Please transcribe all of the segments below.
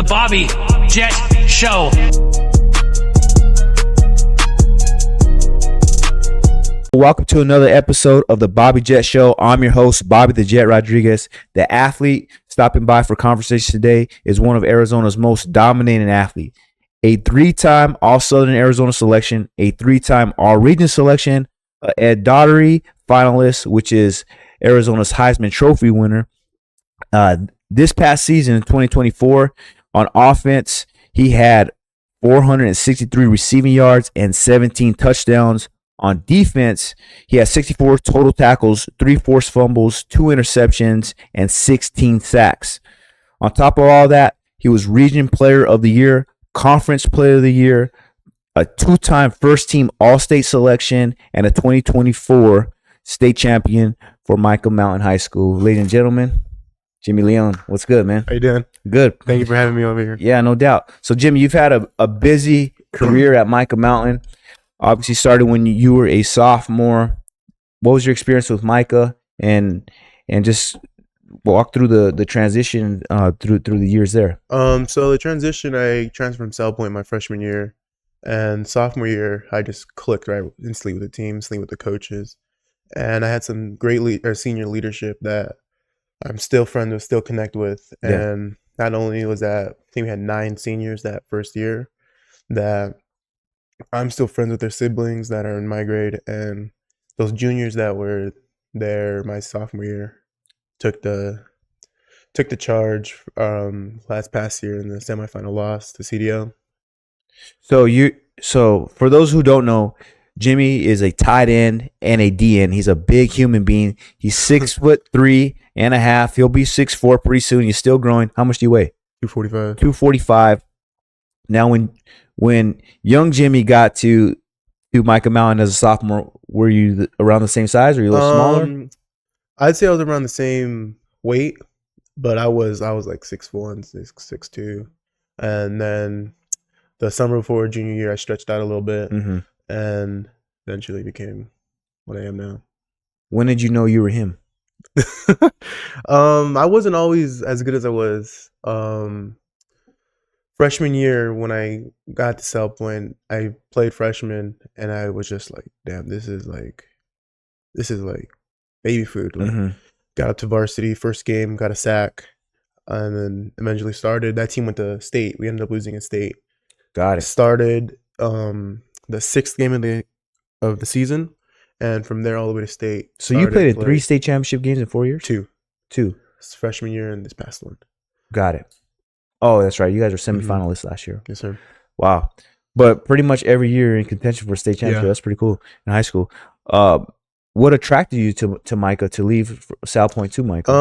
Bobby Jet Show. Welcome to another episode of the Bobby Jet Show. I'm your host, Bobby the Jet Rodriguez. The athlete stopping by for conversation today is one of Arizona's most dominating athletes. A three-time All-Southern Arizona selection, a three-time All-Region selection, Ed Daugherty finalist, which is Arizona's Heisman Trophy winner. This past season in 2024, on offense, he had 463 receiving yards and 17 touchdowns. On defense, he has 64 total tackles, 3 forced fumbles, 2 interceptions, and 16 sacks. On top of all that, he was Region Player of the Year, Conference Player of the Year, a 2-time first-team All-State selection, and a 2024 state champion for Mica Mountain High School. Ladies and gentlemen, Jimmy Leon, what's good, man? How you doing? Good. Thank you for having me over here. Yeah, no doubt. So, Jimmy, you've had a busy career at Mica Mountain. Obviously started when you were a sophomore. What was your experience with Mica, and just walk through the transition through the years there? So the transition, I transferred from South Point my freshman year, and sophomore year I just clicked right instantly with the team, instantly with the coaches, and I had some great senior leadership that I'm still friends with, still connect with, and not only was that, I think we had 9 seniors that first year that I'm still friends with their siblings that are in my grade, and those juniors that were there my sophomore year took the charge past year in the semifinal loss to CDO. So for those who don't know, Jimmy is a tight end and a DN. He's a big human being. He's 6'3.5". He'll be 6'4" pretty soon. He's still growing. How much do you weigh? 245. 245. Now, when young Jimmy got to Mica Mountain as a sophomore, were you around the same size, or were you a little smaller? I'd say I was around the same weight, but I was like 6'1", 6'2", and then the summer before junior year, I stretched out a little bit, and eventually became what I am now. When did you know you were him? I wasn't always as good as I was. Freshman year, when I got to South Point, I played freshman, and I was just like, damn, this is like baby food. Like, got up to varsity, first game, got a sack, and then eventually started. That team went to state. We ended up losing in state. Got it. Started the 6th game of the season, and from there all the way to state. So you played in 3 state championship games in 4 years? 2. It's freshman year and this past one. Got it. Oh, that's right. You guys were semifinalists last year. Yes, sir. Wow. But pretty much every year in contention for state championship. That's pretty cool in high school. What attracted you to Mica, to leave South Point to Mica?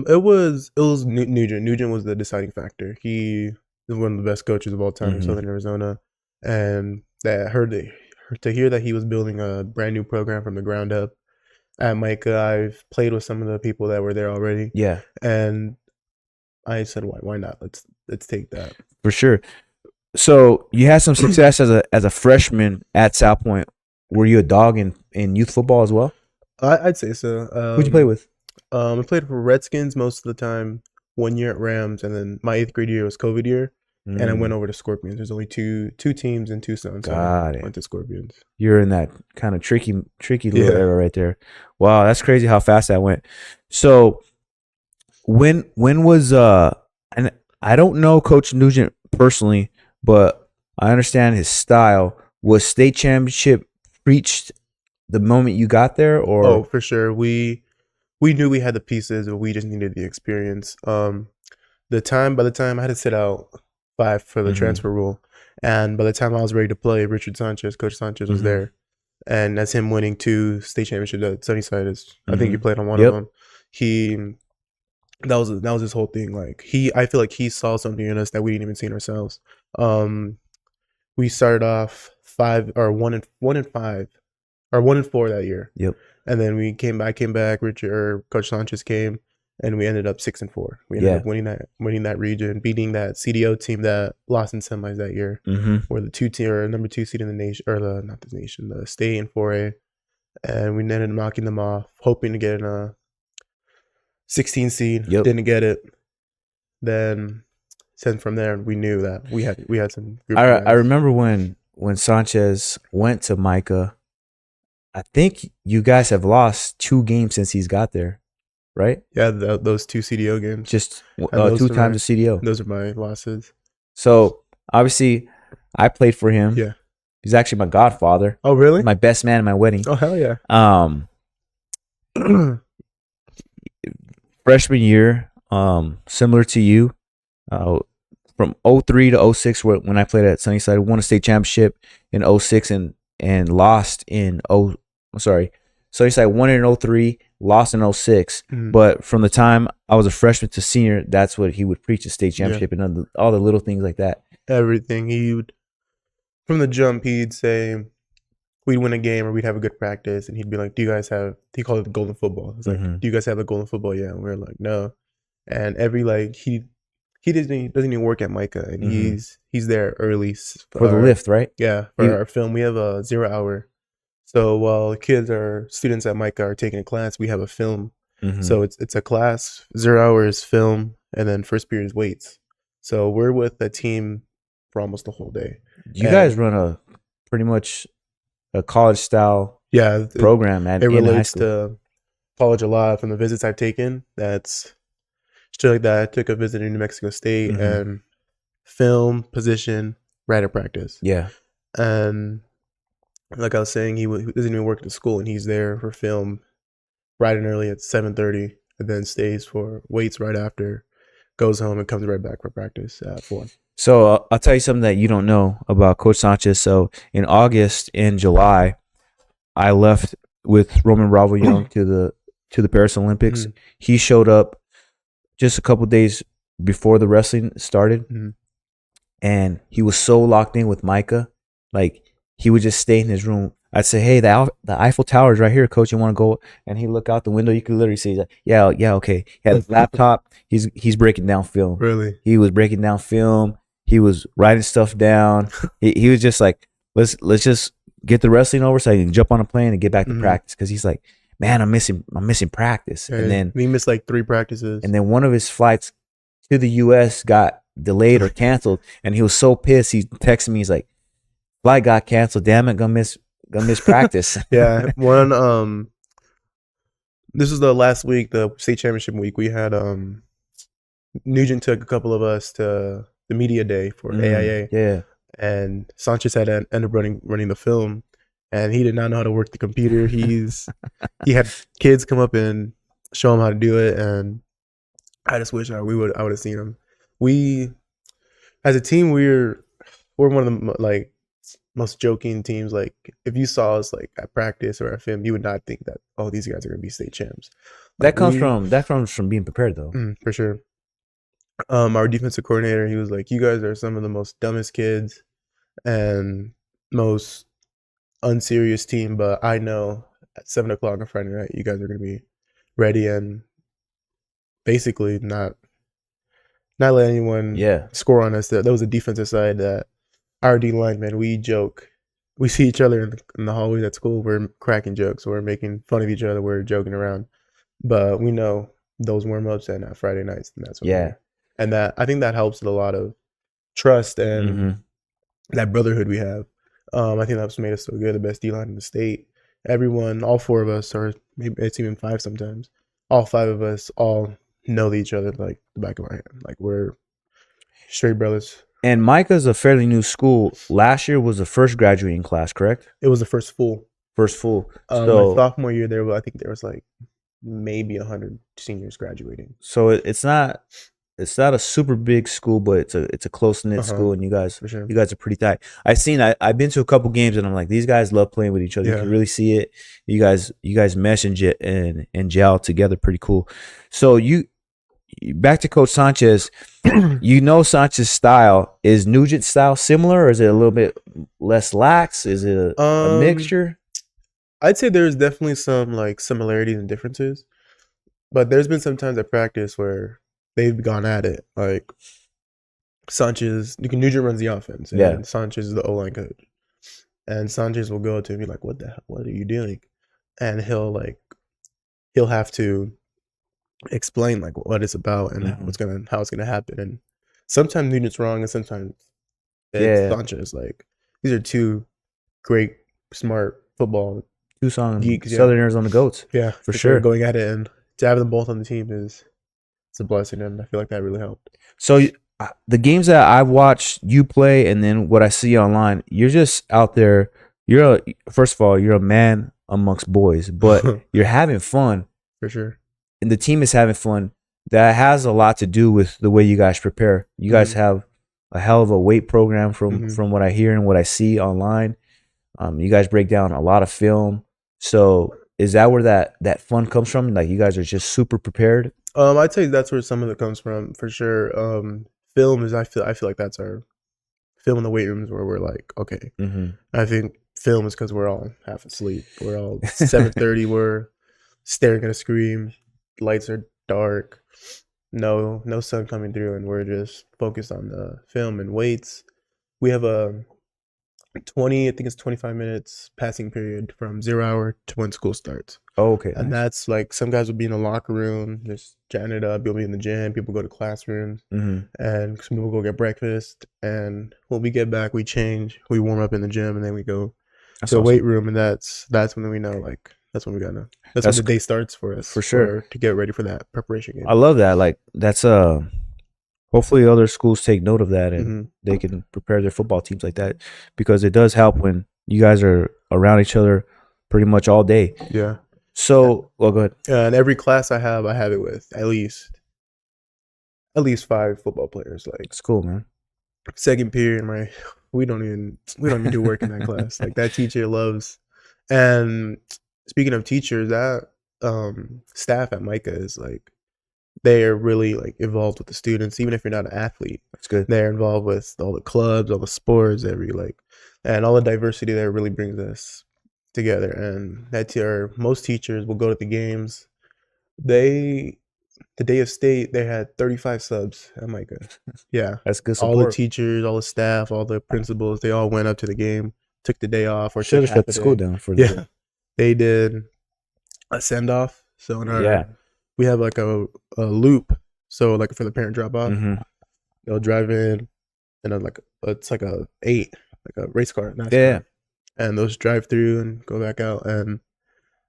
It was Nugent. Nugent was the deciding factor. He is one of the best coaches of all time in Southern Arizona, and to hear that he was building a brand new program from the ground up at Mica. I've played with some of the people that were there already. Yeah, and I said, why not? Let's take that. For sure. So you had some success as a freshman at South Point. Were you a dog in youth football as well? I'd say so. Who'd you play with? I played for Redskins most of the time, 1 year at Rams, and then my 8th grade year was COVID year, and I went over to Scorpions. There's only two teams in Tucson, so I went to Scorpions. You're in that kind of tricky little era right there. Wow, that's crazy how fast that went. So when was and I don't know Coach Nugent personally, but I understand his style. Was state championship reached the moment you got there, or? Oh, for sure. We knew we had the pieces, but we just needed the experience. By the time I had to sit out 5 for the transfer rule, and by the time I was ready to play, Coach Sanchez was there, and that's him winning 2 state championships at Sunnyside. I think he played on one of them. That was his whole thing. Like, I feel like he saw something in us that we didn't even see in ourselves. We started off 1-5 or 1-4 that year. Yep. And then I came back. Coach Sanchez came, and we ended up 6-4. We ended up winning that region, beating that CDO team that lost in semis that year. We're the number 2 seed in the nation, or the state in 4A, and we ended up knocking them off, hoping to get in a 16 seed. Didn't get it. Then Then from there, we knew that we had some group I guys. remember when Sanchez went to Mica. I think you guys have lost 2 games since he's got there, right? Yeah, those 2 CDO games. Just And those 2 are times my a CDO. those are my losses. So obviously, I played for him. Yeah. He's actually my godfather, Oh, really? my best man at my wedding. Oh, hell yeah. Freshman year, similar to you, from 03 to 06, when I played at Sunnyside, won a state championship in 06 and lost in Sunnyside won it in 03, lost in 06. Mhm. But from the time I was a freshman to senior, that's what he would preach, a state championship and all the little things like that. Everything. From the jump, he'd say we'd win a game or we'd have a good practice, and he'd be like, "Do you guys have?" He called it the golden football. It's like, Mhm. "Do you guys have the golden football?" Yeah, and we are like, "No." And every he doesn't even work at Mica, and Mhm. he's there early For the lift, right? Yeah, for our film, we have a 0 hour. So while students at Mica are taking a class, we have a film. Mhm. So it's a class, 0 hours film, and then first period is weights. So we're with a team for almost the whole day. You guys run a pretty much a college style program it in high relates school. to college a lot from the visits I've taken. That's shit like that. I took a visit in New Mexico State Mhm. and film, position, writer practice. Yeah. And like I was saying, he doesn't even work at the school, and he's there for film, riding early at 7:30, and then stays for weights right after, goes home, and comes right back for practice at 4. So I'll tell you something that you don't know about Coach Sanchez. So in August and July, I left with Roman Bravo Young to the Paris Olympics. Mhm. He showed up just a couple days before the wrestling started, Mhm. and he was so locked in with Micah, like he would just stay in his room. I'd say, "Hey, the Eiffel Tower is right here, Coach. You want to go?" And he look out the window. You could literally see, he's like, "Yeah, yeah, okay." He had his laptop. He's breaking down film. Really? He was breaking down film. He was writing stuff down. He was just like, let's just get the wrestling over so I can jump on a plane and get back to Mhm. practice. Because he's like, man, I'm missing practice. Yeah, And then he missed like 3 practices. one of his flights to the U.S. got delayed or canceled, and he was so pissed. He texted me. He's like, "Flight got canceled. Damn it, gonna miss practice." Yeah, this was the last week, the state championship week. We had Nugent took a couple of us to the media day for AIA, Yeah. and Sanchez had ended up running the film, and he did not know how to work the computer. He had kids come up and show him how to do it, and I just wish I would have seen him. We, as a team, we're one of the like most joking teams. Like if you saw us like at practice or at film, you would not think that, oh, these guys are gonna be state champs. That Like comes from being prepared, though. for sure. Our defensive coordinator, he was like, "You guys are some of the most dumbest kids and most unserious team, but I know at 7 o'clock on Friday night, you guys are gonna be ready and basically not let anyone Yeah. score on us." That was a defensive side that our D linemen, we joke. We see each other in the hallways at school. We're cracking jokes. We're making fun of each other. We're joking around, but we know those warm ups and Friday nights, and that's when and that I think that helps with a lot of trust and that brotherhood we have. I think that's made us so good. The best D line in the state. Everyone, all 4 of us, or maybe it's even 5 sometimes. All 5 of us all know each other like the back of our hand. Like we're straight brothers. And Micah's a fairly new school. Last year was the first graduating class, correct? It was the first full. First full. My So sophomore year, I think there was like maybe 100 seniors graduating. so it's not a super big school, but it's a close knit school, and you guys For sure. you guys are pretty tight. I've been to a couple games, and I'm like, these guys love playing with each other. You Yeah. can really see it. You guys mesh and gel together pretty cool. So back to Coach Sanchez. Sanchez's style. Is Nugent's style similar, or is it a little bit less lax? Is it a mixture? I'd say there's definitely some like similarities and differences, but there's been some times at practice where they've gone at it. Like Nugent runs the offense, and Yeah. Sanchez is the O-line coach, and Sanchez will go to him and be like, "What the hell? What are you doing?" And he'll have to explain like what it's about and Mhm. how it's gonna happen. And sometimes Nugent's wrong and sometimes it's Yeah. Sanchez. Like these are two great, smart football Tucson, geeks. Yeah, Southern Arizona Goats. yeah, For sure. going at it, and to have them both on the team is it's a blessing, and I feel like that really helped. So the games that I've watched you play, and then what I see online, you're just out there. First of all, you're a man amongst boys, but you're having fun, For sure. and the team is having fun. That has a lot to do with the way you guys prepare. You guys have a hell of a weight program from what I hear and what I see online. You guys break down a lot of film. So is that where that fun comes from? Like you guys are just super prepared? I'd say that's where some of it comes from for sure. Film is I feel like that's our film in the weight rooms where we're like, okay. I think film is because we're all half asleep. We're all 7:30. We're staring at a screen. Lights are dark. No sun coming through, and we're just focused on the film and weights. We have a 20, I think it's 25 minutes passing period from 0 hour to when school starts. Oh, okay. And that's like some guys will be in the locker room, just chatting it up. You'll be in the gym. People go to classrooms, and some people go get breakfast. And when we get back, we change, we warm up in the gym, and then we go to the weight room. And that's when we know, like, that's when we gotta. That's when the day starts for us, for sure, to get ready for that preparation game. I love that. Like that's hopefully other schools take note of that and they can prepare their football teams like that, because it does help when you guys are around each other pretty much all day. Yeah. So, well, go ahead. And every class I have it with at least 5 football players. Like it's cool, man. Second period, we don't even do work in that class. Like that teacher loves. And speaking of teachers, that staff at Mica is like, they are really like involved with the students, even if you're not an athlete. That's good. They're involved with all the clubs, all the sports, and all the diversity there really brings us together. And most teachers will go to the games. The day of state, they had 35 subs at Mica. Yeah, that's good support. All the teachers, all the staff, all the principals, they all went up to the game, took the day off, or should have shut the school down for the They did a send off. So in our we have like a loop. So like for the parent drop off, they'll drive in, and then it's like a 8, like a race car. Yeah. And those drive through and go back out, and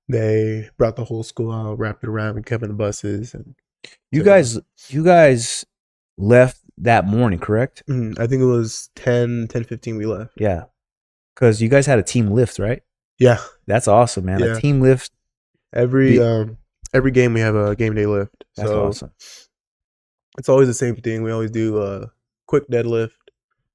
they brought the whole school out, wrapped it around, and kept in the buses. And you guys left that morning, correct? I think it was 10:15 we left. Yeah, because you guys had a team lift, right? Yeah, that's awesome, man. A team lift. Every game we have a game day lift. That's awesome. It's always the same thing. We always do a quick deadlift,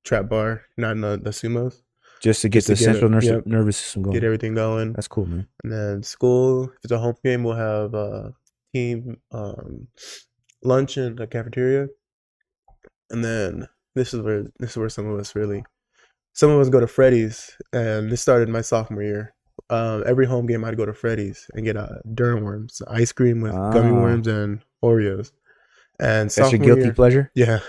trap bar, not in the sumos. Just to get the central nervous system going. Get everything going. That's cool, man. And then school, if it's a home game, we'll have team lunch in the cafeteria. And then this is where some of us go to Freddy's, and this started my sophomore year. Every home game I'd go to Freddy's and get Durham worms, ice cream with gummy worms and Oreos. And that's your guilty pleasure? Yeah.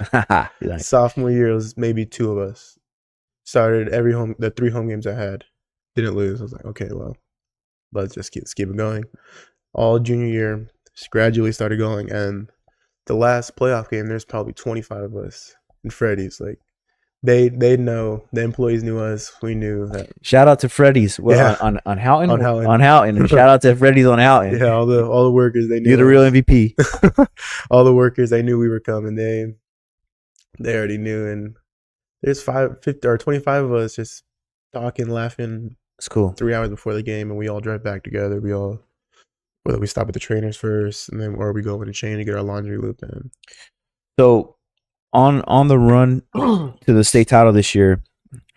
Sophomore year, it was maybe 2 of us. Started the 3 home games I had, didn't lose. I was like, okay, well, let's just keep it going. All junior year, just gradually started going, and the last playoff game, there's probably 25 of us in Freddy's. Like, they know, the employees knew us. We knew that. Shout out to Freddy's. Well, on Houghton? On Houghton. Shout out to Freddy's on Houghton. Yeah, all the workers, they knew. You're the real MVP. All the workers, they knew we were coming. They already knew, and there's 50 or 25 of us just talking, laughing. It's cool. 3 hours before the game, and we all drive back together. Whether we stop at the trainers first, and then or we go in a chain to get our laundry loop in. So, on the run to the state title this year,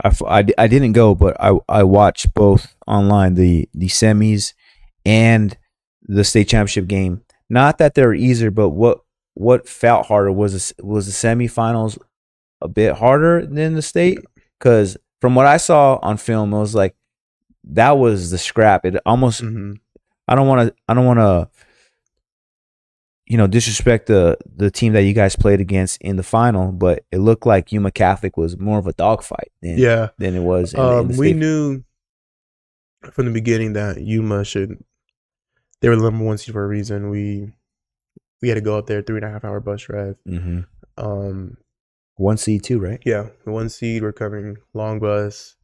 I didn't go, but I watched both online, the semis and the state championship game. Not that they're easier, but what felt harder was the semifinals a bit harder than the state? Because from what I saw on film, it was like that was the scrap. It almost I don't want to disrespect the team that you guys played against in the final, but it looked like Yuma Catholic was more of a dogfight than it was. We knew from the beginning that Yuma they were the number 1 seed for a reason. We had to go up there, 3.5 hour bus drive. 1 seed too, right? Yeah, the 1 seed. We're covering long bus.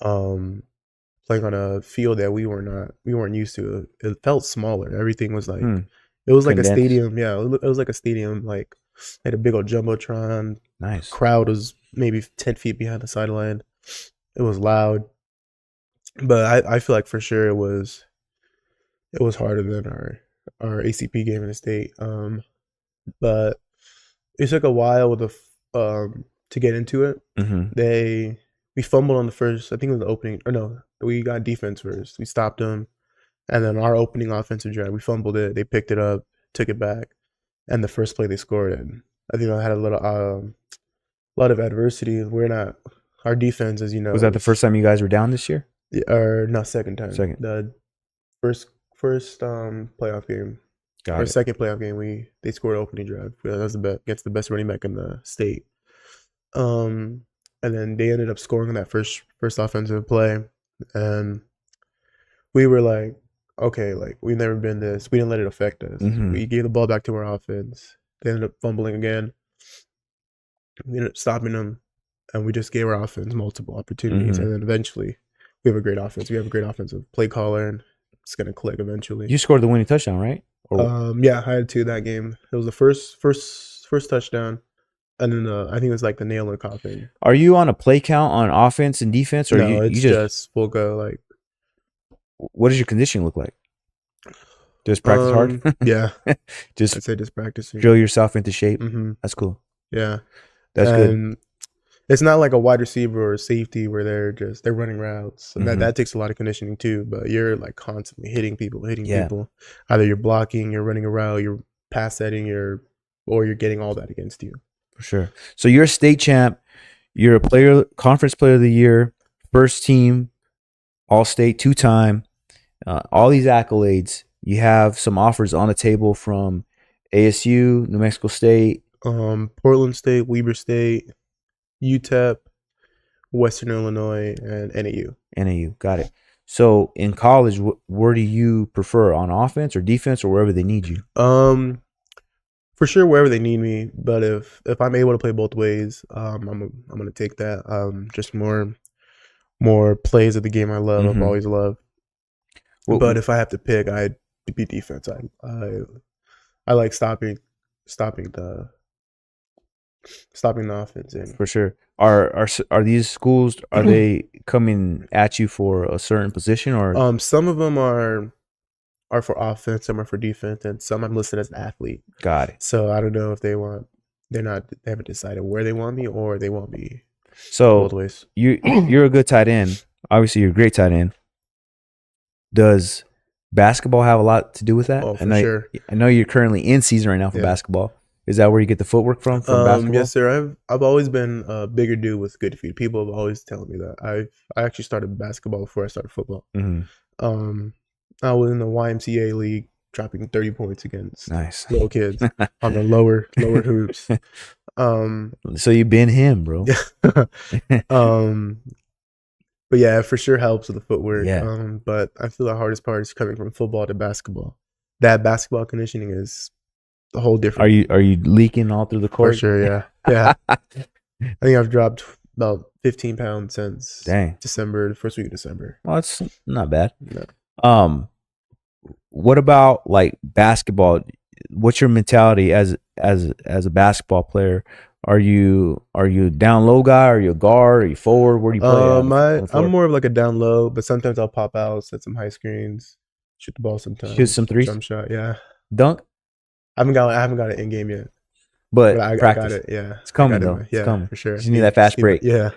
Playing on a field that we weren't used to. It felt smaller. Everything was like it was like a Condensed. stadium. Yeah, it was like a stadium. Like had a big old jumbotron. Nice. Crowd was maybe 10 feet behind the sideline. It was loud, but I feel like for sure it was harder than our ACP game in the state. But it took a while to get into it. Mm-hmm. We fumbled on the first. I think it was the opening. Or no, we got defense first. We stopped them, and then our opening offensive drive, we fumbled it. They picked it up, took it back, and the first play they scored. And I think I had a lot of adversity. We're not our defense, as you know. Was that the first time you guys were down this year? Or no, second time. Second. The first playoff game. Got Our it. second playoff game, they scored an opening drive. That was against the best running back in the state. And then they ended up scoring on that first offensive play, and we were like, okay, like we've never been this. We didn't let it affect us. Mhm. We gave the ball back to our offense. They ended up fumbling again. We ended up stopping them, and we just gave our offense multiple opportunities. Mhm. And then eventually, we have a great offense. We have a great offensive play caller, and it's gonna click eventually. You scored the winning touchdown, right? Yeah, I had two that game. It was the first touchdown, and then I think it was like the nail in the coffin. Are you on a play count on offense and defense, or No, you it's just full go. Like, what does your conditioning look like? Just practice hard. Yeah, Just I'd say just practicing. drill yourself into shape. Mm-hmm. That's cool. Yeah, That's good. and it's not like a wide receiver or a safety where they're running routes. And Mhm. that takes a lot of conditioning too. But you're like constantly hitting people. Yeah. Either you're blocking, you're running a route, you're pass setting, or you're getting all that against you. For sure. So you're a state champ. You're a conference player of the year, first team, all state, 2-time. All these accolades. You have some offers on the table from ASU, New Mexico State. Portland State, Weber State, UTEP, Western Illinois, and NAU. NAU, got it. So in college, where do you prefer, on offense or defense, or wherever they need you? For sure, wherever they need me. But if I'm able to play both ways, I'm gonna take that. Just more plays of the game I love. I've Mhm. always loved. But if I have to pick, I'd be defense. I like stopping the offense. And For sure. Are these schools, are they coming at you for a certain position, or some of them are for offense, some are for defense, and some I'm listed as an athlete. got it? So I don't know if they haven't decided where they want me, or they want me So both ways. you're a good tight end. Obviously, you're a great tight end. Does basketball have a lot to do with that? Oh, for sure. I know you're currently in season right now for Yeah. basketball. Is that where you get the footwork from basketball? Yes, sir. I've always been a bigger dude with good feet. People have always telling me that. I actually started basketball before I started football. Mm-hmm. I was in the YMCA league, dropping 30 points against Nice. little kids on the lower hoops. So you've been him, bro. But yeah, it for sure helps with the footwork. Yeah. But I feel the hardest part is coming from football to basketball. That basketball conditioning is a whole different. Are you leaking all through the For court? sure, yeah. Yeah. I think I've dropped about 15 pounds since Dang. the first week of December. Well, it's not bad. No. What about like basketball? What's your mentality as a basketball player? Are you a down low guy? Are you a guard? Are you forward? Where do you play? on the floor? I'm more of like a down low, but sometimes I'll pop out, set some high screens, shoot the ball sometimes. Shoot some threes? Jump shot, yeah. Dunk, I haven't got it in game yet. but I practice. got it, yeah. It's coming, I got it, though. It's yeah, coming. for sure. You need that fast break. Yeah.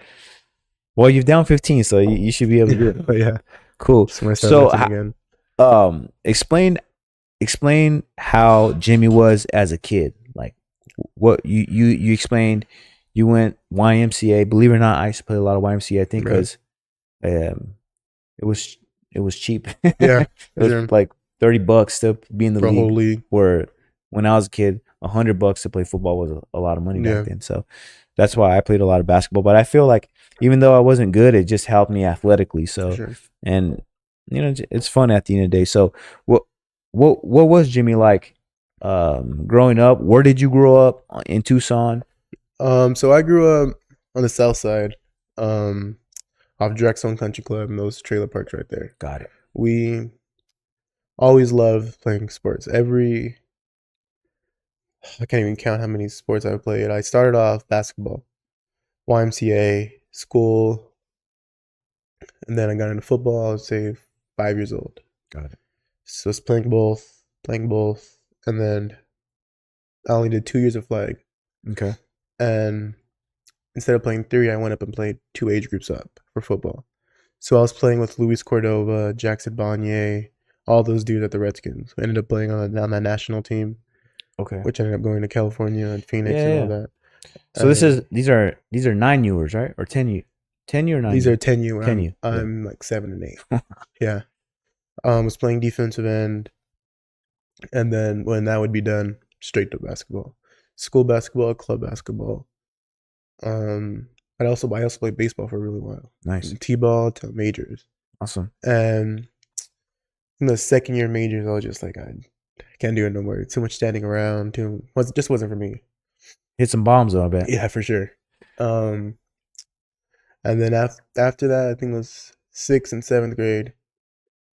Well, you've down 15, so you should be able to do it. But yeah. Cool. Just wanna start So, lifting again. explain how Jimmy was as a kid. Like, what you explained. You went YMCA. Believe it or not, I used to play a lot of YMCA. I think because it was cheap. Yeah. It was like $30 to be in the For a league. whole league. Where when I was a kid, $100 to play football was a lot of money Yeah. back then. So that's why I played a lot of basketball. But I feel like even though I wasn't good, it just helped me athletically. So For sure. and it's fun at the end of the day. So what was Jimmy like growing up? Where did you grow up in Tucson? So I grew up on the south side, um, off Drexel Country Club and those trailer parks right there. Got it. We always loved playing sports. I can't even count how many sports I played. I started off basketball, YMCA, school, and then I got into football. I would say 5 years old. Got it. So I was playing both, and then I only did 2 years of flag. Okay. And instead of playing three, I went up and played 2 age groups up for football. So I was playing with Luis Cordova, Jackson Bonnier, all those dudes at the Redskins. I ended up playing on that national team, Okay. which ended up going to California and Phoenix Yeah, and yeah. all that. So these are 9Ers, right? Or 10U? 10U or 9U? These are 10U. 10U. I'm like 7 and 8. Yeah. Was playing defensive end, and then when that would be done, straight to basketball, school basketball, club basketball. I also played baseball for a really while. Nice. From T-ball to majors. Awesome. And in the second year majors, I was just like, I can't do it no more. Too much standing around. Just wasn't for me. Hit some bombs though, I bet. Yeah, for sure. And then after that, I think it was 6th and 7th grade.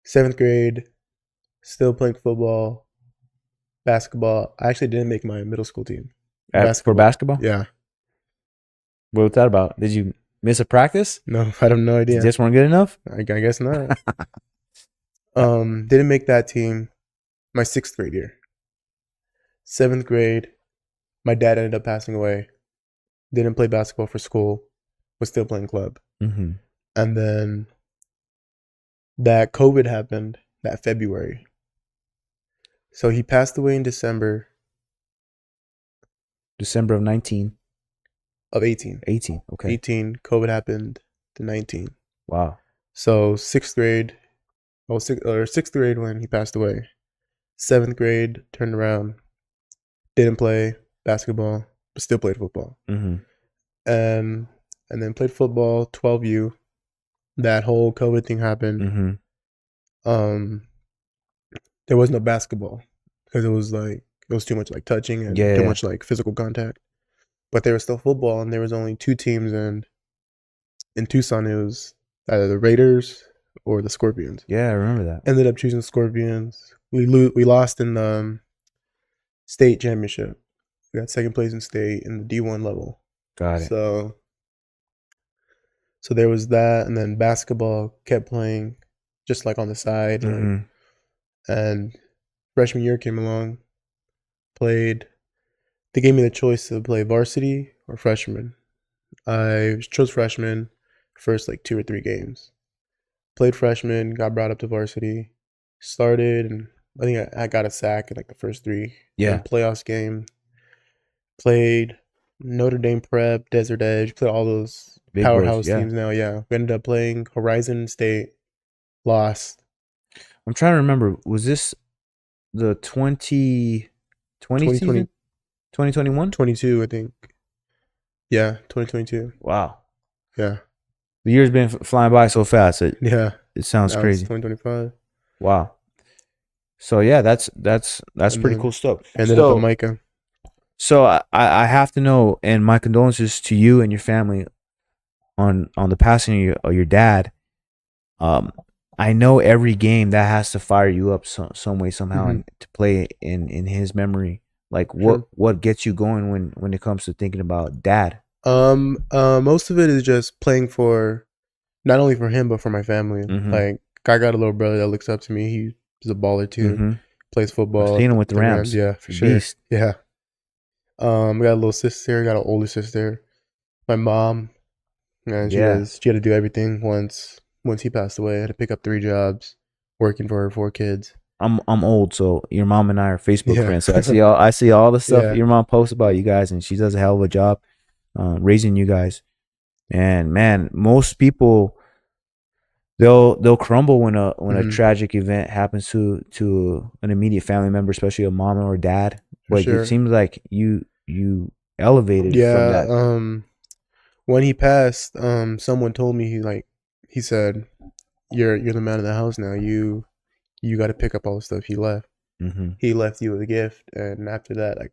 7th grade, still playing football, basketball. I actually didn't make my middle school team. For basketball? Yeah. What was that about? Did you miss a practice? No, I have no idea. You just weren't good enough? I guess not. Didn't make that team my 6th grade year. 7th grade, my dad ended up passing away. Didn't play basketball for school. Was still playing club. Mm-hmm. And then that COVID happened that February. So he passed away in December of 19. of 18. 18. Okay. 18. COVID happened to 19. Wow. So 6th grade, 6th grade when he passed away. 7th grade, turned around, didn't play basketball, but still played football. Mm-hmm. And then played football, 12U. That whole COVID thing happened. Mm-hmm. There was no basketball because it was too much like touching and too much like physical contact. But there was still football, and there was only 2 teams, and in Tucson it was either the Raiders or the Scorpions. Yeah, I remember that. Ended up choosing Scorpions. We lost in the state championship. We got 2nd place in state in the D1 level. Got it. So there was that, and then basketball kept playing just like on the side. Mm-hmm. And freshman year came along, played. They gave me the choice to play varsity or freshman. I chose freshman first like 2 or 3 games. Played freshman, got brought up to varsity, started, and I think I got a sack in like the first 3. Yeah. And playoffs game. Played Notre Dame Prep, Desert Edge, played all those Big powerhouse boys, yeah. teams now. Yeah. We ended up playing Horizon State, lost. I'm trying to remember. Was this the 2020 season? 2021? 22, I think. Yeah, 2022. Wow. Yeah. The year's been flying by so fast. It sounds Now crazy. it's 2025. Wow. So yeah, that's And pretty then cool stuff. Ended up at Mica. So I have to know, and my condolences to you and your family on the passing of your dad. I know every game that has to fire you up some way somehow, Mhm. and to play in his memory. Like Sure. what gets you going when it comes to thinking about dad? Most of it is just playing for, not only for him but for my family. Mhm. Like I got a little brother that looks up to me. He's a baller too. Mm-hmm. Plays football. I've seen him with the Rams. Yeah, for sure. Beast. Yeah. Got a little sister. Got an older sister. My mom. And she had to do everything once he passed away. I had to pick up 3 jobs, working for her 4 kids. I'm old, so your mom and I are Facebook Yeah. friends. So I see all the stuff Yeah. your mom posts about you guys, and she does a hell of a job raising you guys. And man, most people they'll crumble when a Mhm. tragic event happens to an immediate family member, especially a mom or dad. For Like sure. it seems like you elevated from Yeah. that. When he passed, someone told me he said, "You're the man of the house now. You got to pick up all the stuff he left. Mm-hmm. He left you with a gift." And after that, like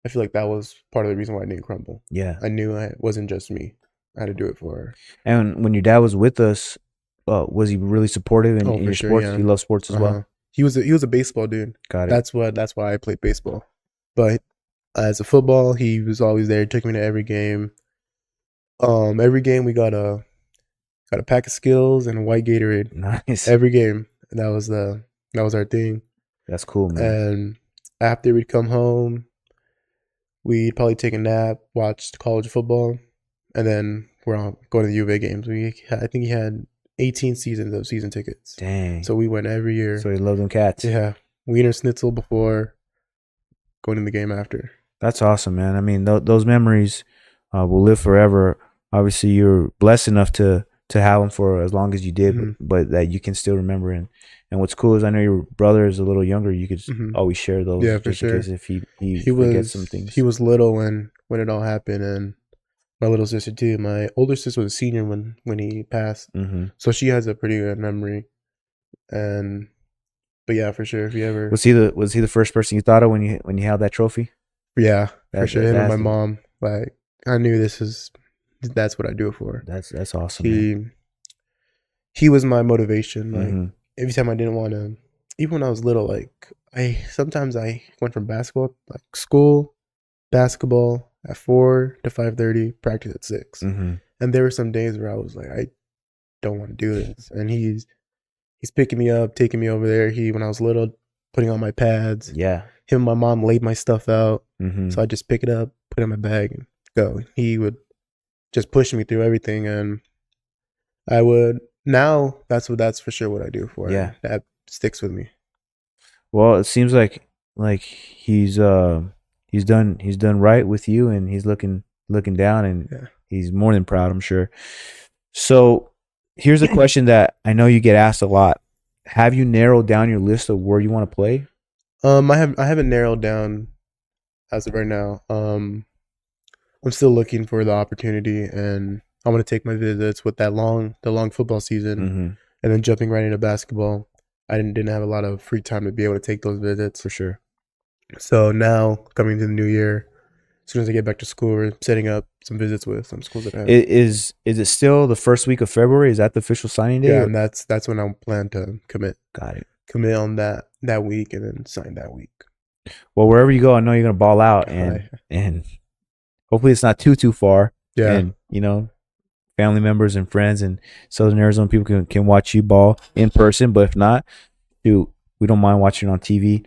I feel like that was part of the reason why I didn't crumble. Yeah. I knew it wasn't just me. I had to do it for her. And when your dad was with us, was he really supportive in Oh, for your sure, sports? yeah. He loves sports as well. He was a baseball dude. Got it. That's why I played baseball. But as a football, he was always there. He took me to every game. Every game we got a pack of Skills and a white Gatorade. Nice. Every game. That was our thing. That's cool, man. And after we'd come home, we'd probably take a nap, watch college football, and then we're on going to the U of A games. I think he had 18 seasons of season tickets. Dang. So we went every year. So he loved them cats. Yeah, Wiener Schnitzel before, going in the game after. That's awesome, man. I mean, those memories will live forever. Obviously, you're blessed enough to have them for as long as you did, Mhm. but that you can still remember. And what's cool is I know your brother is a little younger. You could Mhm. always share those, Yeah, for just in sure. case if he He forgets some was things. he was little when it all happened, and my little sister too. My older sister was a senior when he passed, Mm-hmm. so she has a pretty good memory. But yeah, for sure. If you ever, Was he the first person you thought of when you held that trophy? yeah, for sure. Him and has my to be- mom, like I knew that's what I do it for. That's awesome, man. He was my motivation. Like Mhm. every time I didn't want to, even when I was little, like sometimes I went from basketball, like school, basketball at 4 to 5:30, practice at 6. Mhm. And there were some days where I was like, I don't want to do this. And he's picking me up, taking me over there. When I was little, putting on my pads. Yeah. Him and my mom laid my stuff out. Mhm. So I just pick it up, put it in my bag, and go. He would just push me through everything, and I would now. That's for sure what I do for Yeah. him. That sticks with me. Well, it seems like he's done right with you, and he's looking down, and Yeah. he's more than proud, I'm sure. So here's a question that I know you get asked a lot. Have you narrowed down your list of where you want to play? I haven't narrowed down as of right now. I'm still looking for the opportunity, and I want to take my visits with the long football season, Mm-hmm. and then jumping right into basketball. I didn't have a lot of free time to be able to take those visits. For sure. So now, coming to the new year, as soon as I get back to school, we're setting up some visits with some schools that I have. Is it still the first week of February? Is that the official signing day? Yeah, or- and that's when I plan to commit. Got it. Commit on that week and then sign that week. Well, wherever you go, I know you're gonna ball out, Hi. and hopefully it's not too far. Yeah. And family members and friends in Southern Arizona people can watch you ball in person. But if not, we don't mind watching on TV.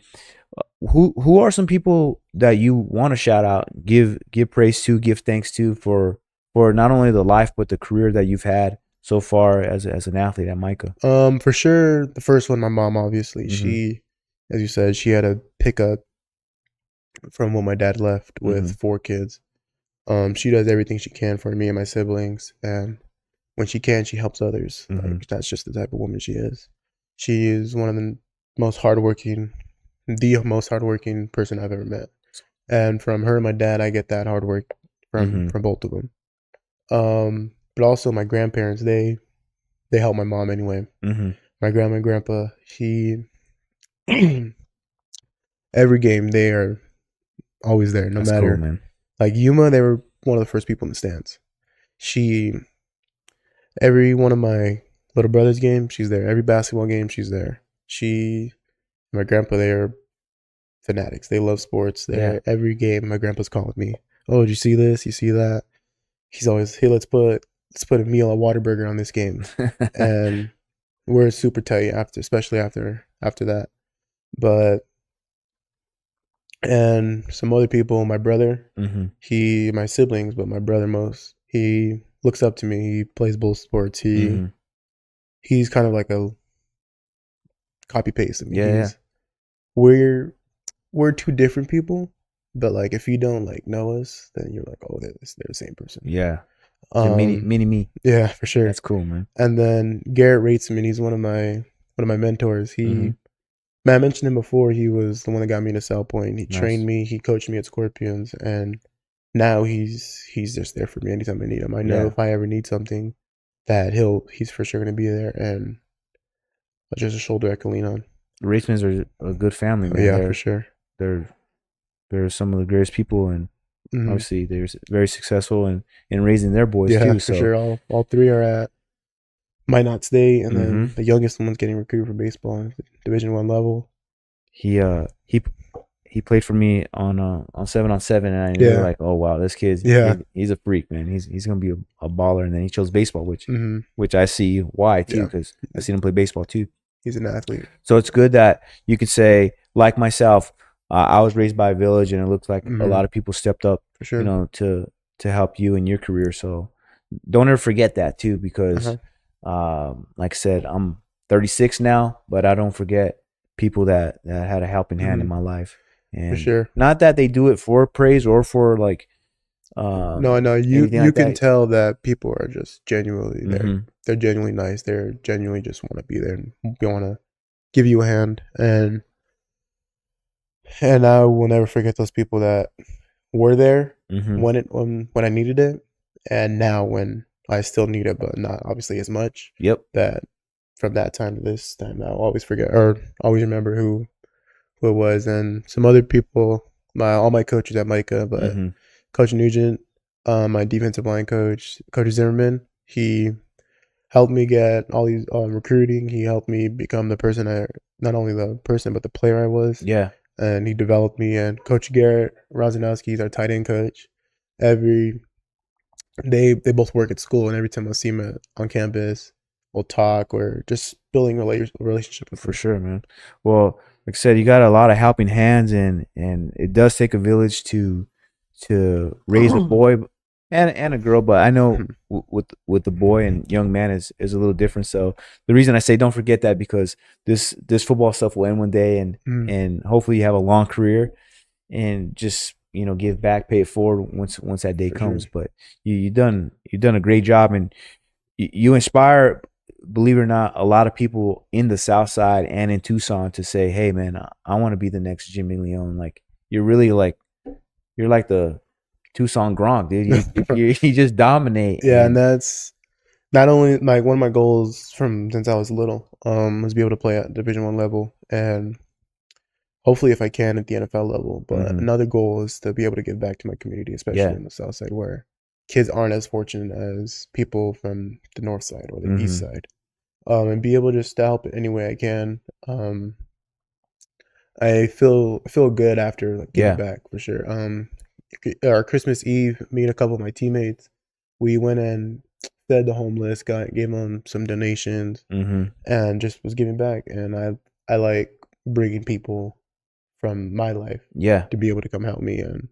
Who are some people that you want to shout out, give praise to, give thanks to for not only the life but the career that you've had so far as an athlete at Mica? For sure, the first one, my mom, obviously. Mhm. She, as you said, she had to pick up from when my dad left with Mhm. 4 kids. She does everything she can for me and my siblings, and when she can, she helps others. Mhm. Like that's just the type of woman she is. She is one of the most hardworking person I've ever met. And from her and my dad, I get that hard work from both of them. But also my grandparents, they help my mom anyway. Mhm. My grandma and grandpa, every game they are always there, no That's matter. cool, man. Like Yuma, they were one of the first people in the stands. Every one of my little brother's games, she's there. Every basketball game, she's there. My grandpa, they are fanatics. They love sports. Every game, my grandpa's calling me. Oh, did you see this? You see that? He's always, hey, let's put a meal at Whataburger on this game, and we're super tight especially after that. But and some other people, my brother, Mhm. my siblings, but my brother most. He looks up to me. He plays both sports. Mhm. He's kind of like a copy paste of me. Yeah. We're two different people, but like if you don't like know us, then you're like, oh, they're the same person. Yeah. Mini me. Yeah, for sure. That's cool, man. And then Garrett rates me. He's one of my mentors. Mhm. Man, I mentioned him before. He was the one that got me to South Point. He Nice. trained me. He coached me at Scorpions, and now he's just there for me anytime I need him. I know Yeah. if I ever need something, that he's for sure gonna be there, and just a shoulder I can lean on. The Racemans are a good family, man. Yeah, for sure. They're they're some of the greatest people, and Mhm. obviously they're very successful in raising their boys Yeah, too. for So sure. All three are at Minot State, and then Mhm. the youngest one's getting recruited for baseball at Division I level. he played for me on 7-on-7, and I knew Yeah. like, oh wow, this kid's Yeah. he's a freak, man. He's gonna be a baller. And then he chose baseball, Mhm. which I see why too, Yeah. because I seen him play baseball too. He's an athlete. So it's good that you could say, like myself, I was raised by a village, and it looks like a Mhm. lot of people stepped up, For sure. to help you in your career. So don't ever forget that too, because Uh-huh. like I said, I'm 36 now, but I don't forget people that had a helping hand in Mhm. my life. For And sure. not that they do it for praise or for like No, you anything like can that. tell that people are just genuinely there. Mhm. They're genuinely nice. They're genuinely just want to be there and want to give you a hand. And I will never forget those people that were there Mhm. when I needed it, and now when I still need it, but not obviously as much. Yep. That from that time to this time, I'll always forget or always remember who it was, and some other people. All my coaches at Mica, but Mhm. Coach Nugent, my defensive line coach, Coach Zimmerman, he helped me get all these recruiting. He helped me become the person not only the person but the player I was. Yeah. And he developed me. And Coach Garrett Rozanowski, he's our tight end coach. Every they both work at school, and every time I see him on campus, we'll talk or just building a relationship with For him. sure, man. Well, like I said, you got a lot of helping hands, and it does take a village to raise a boy and a girl. But I know Mhm. with the boy and young man is a little different. So the reason I say don't forget that, because this football stuff will end one day, Mhm. and hopefully you have a long career, and just give back, pay it forward once that day For sure. comes. But you've done a great job, and you inspire, believe it or not, a lot of people in the South Side and in Tucson to say, "Hey, man, I want to be the next Jimmy Leone." Like you're really you're like the Tucson Gronk, dude. You just dominate. Yeah, and And that's not only like one of my goals from since I was little, was be able to play at Division I level, and hopefully if I can at the NFL level. But Mhm. another goal is to be able to give back to my community, especially Yeah. in the South Side, where kids aren't as fortunate as people from the North Side or the East Mhm. Side. And be able just to help in any way I can. I feel good after like giving Yeah. back for sure. Our Christmas Eve, me and a couple of my teammates, we went and fed the homeless, gave them some donations, Mhm. and just was giving back. And I like bringing people from my life Yeah. to be able to come help me and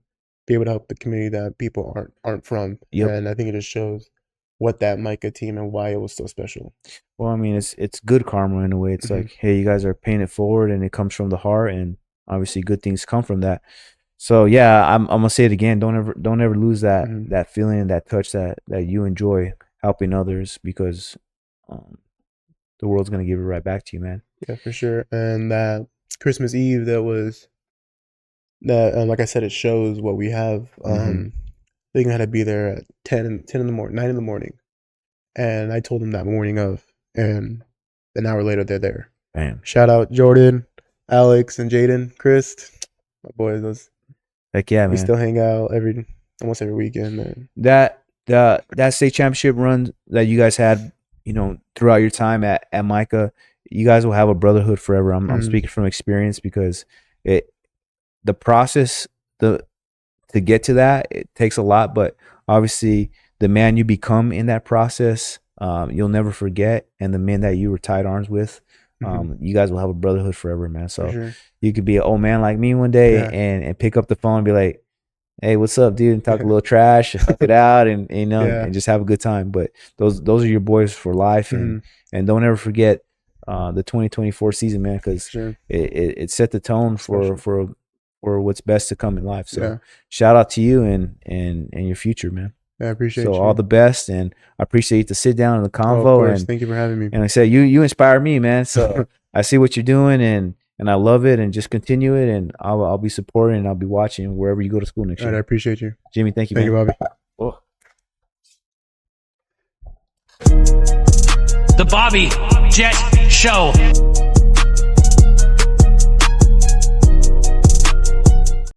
be able to help the community that people aren't from. Yep. And I think it just shows what that Mica team and why it was so special. Well, I mean, it's good karma in a way. It's Mhm. like, hey, you guys are paying it forward, and it comes from the heart, and obviously good things come from that. So yeah, I'm gonna say it again. Don't ever lose Mhm. that feeling, that touch that you enjoy helping others, because um, the world's gonna give it right back to you, man. Yeah, for sure. And that Christmas Eve, like I said, it shows what we have. Mm-hmm. They had to be there at 10 in the morning, 9 in the morning. And I told them that morning of, and an hour later, they're there. Bam. Shout out Jordan, Alex, and Jaden, Chris, my boys. Heck yeah, We man. still hang out almost every weekend. And That state championship run that you guys had, throughout your time at Mica, you guys will have a brotherhood forever. I'm Mhm. speaking from experience, because the process, to get to that, it takes a lot, but obviously the man you become in that process, you'll never forget, and the men that you were tied arms with, Mhm. you guys will have a brotherhood forever, man. For So sure. you could be an old man like me one day, Yeah. and pick up the phone and be like, "Hey, what's up, dude?" And talk a little trash, talk it out, and Yeah. and just have a good time. But those are your boys for life, Mhm. and don't ever forget the 2024 season, man, For because sure. it set the tone Special. for what's best to come in life. So Yeah. shout out to you and your future, man. I So appreciate all you. the best, and I appreciate you to sit down in the Oh, of convo, course. Thank you for having me. and like I said, you inspire me, man. So I see what you're doing, and I love it, and just continue it, and I'll be supporting, and I'll be watching wherever you go to school next All right, I year. appreciate you. Jimmy, thank you, Thank you, man. Bobby. Oh. The Bobby Jet Show.